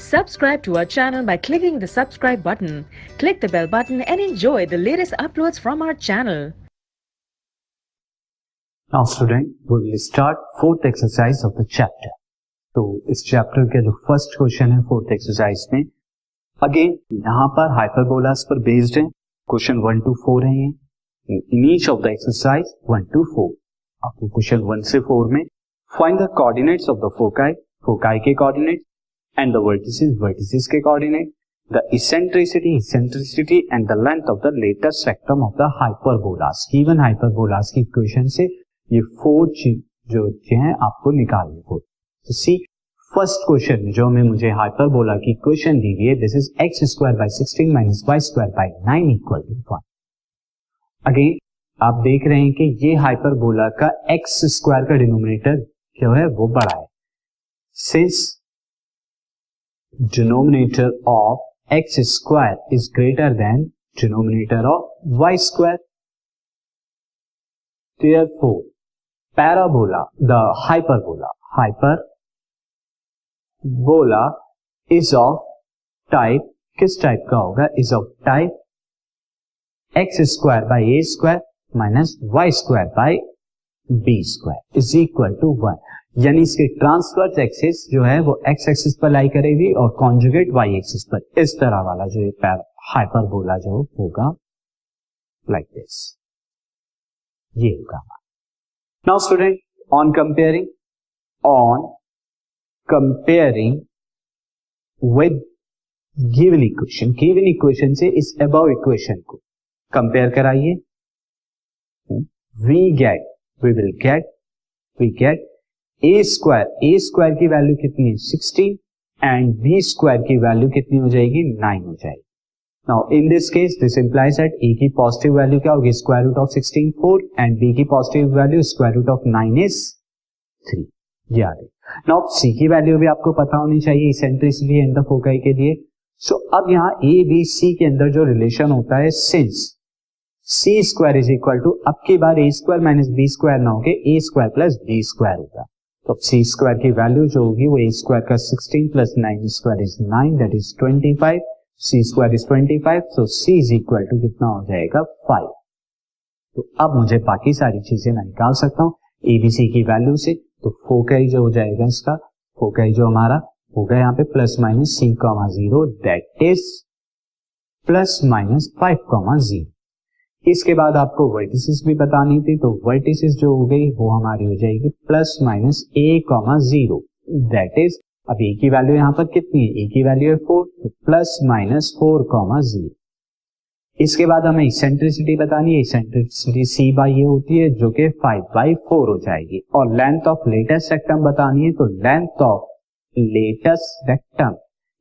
Subscribe to our channel by clicking the subscribe button. Click the bell button and enjoy the latest uploads from our channel. Now student, we will start fourth exercise of the chapter. तो इस chapter के जो first question है fourth exercise में, again यहाँ पर hyperbolas पर based है. क्वेश्चन 1 to 4 है ये. In each of the exercise 1 to 4. आपको क्वेश्चन 1 से 4 में find the coordinates of the foci, foci के coordinate, and the vertices, vertices के coordinate, the eccentricity, eccentricity and the length of the latus rectum of the hyperbolas. Given hyperbolas की equation से ये 4 चीज जो हैं आपको निकालनी होगी. तो सी फर्स्ट क्वेश्चन में जो हमें मुझे हाइपरबोला की इक्वेशन दी हुई है, this is X square by 16 minus Y square by 9 equal to 1. Again आप देख रहे हैं कि ये हाइपरबोला का एक्स स्क्वायर का डिनोमिनेटर क्या है, वो बड़ा है. Since denominator of X square is greater than denominator of Y square, therefore parabola, the hyperbola is of type, किस टाइप का होगा, is of type x square by a square minus y square by b square is equal to 1. यानी इसके transverse axis जो है वो x axis पर लाई करेगी और कॉन्जुगेट y एक्सिस पर. इस तरह वाला जो ये हाइपरबोला जो होगा लाइक दिस, ये होगा. Now student, on comparing with given equation से इस अबव इक्वेशन को कंपेयर कराइए. We will get a square की वैल्यू कितनी है 16 एंड बी स्क्वायर की वैल्यू कितनी हो जाएगी 9 हो जाएगी. Now in this case this implies that a की पॉजिटिव वैल्यू क्या होगी, square root of 16 4 and b की positive value square root of 9 is 3. याद है. नाउ सी की वैल्यू भी आपको पता होनी चाहिए इसेंट्रिसिटी एंड द फोकाई के लिए. सो अब यहाँ ए बी सी के अंदर जो रिलेशन होता है, since C square is equal to, अब की बार A square minus B square ना होके A square plus B square होगा. तो अब सी स्क्वायर की वैल्यू जो होगी वो ए स्क्वायर का 16 plus 9 square is 9, that is 25. C square is 25, so C is equal to कितना हो जाएगा 5. तो अब मुझे बाकी सारी चीजें मैं निकाल सकता हूँ एबीसी की वैल्यू से. तो फोकाई जो हो जाएगा इसका, फोकाई जो हमारा होगा यहाँ पे plus minus C comma 0, that is plus minus 5 comma 0. इसके बाद आपको वर्टिसेस भी बतानी थी, तो वर्टिसेस जो हो गई वो हमारी हो जाएगी plus minus A comma 0, that is, अब ए की वैल्यू यहाँ पर कितनी है, ए की वैल्यू है 4, तो प्लस माइनस 4 कॉमा 0. इसके बाद हमें इसेंट्रिसिटी बतानी है. इसेंट्रिसिटी सी बाई ए होती है जो कि 5/4 हो जाएगी. और लेंथ ऑफ लेटस रेक्टम बतानी है, तो length of latus rectum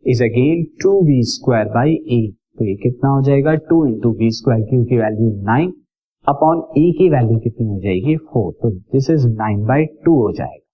is again 2b square by a. तो ये कितना हो जाएगा 2 इंटू बी स्क्वायर की वैल्यू 9 अपॉन ए की वैल्यू कितनी हो जाएगी 4. तो दिस इज 9/2 हो जाएगा.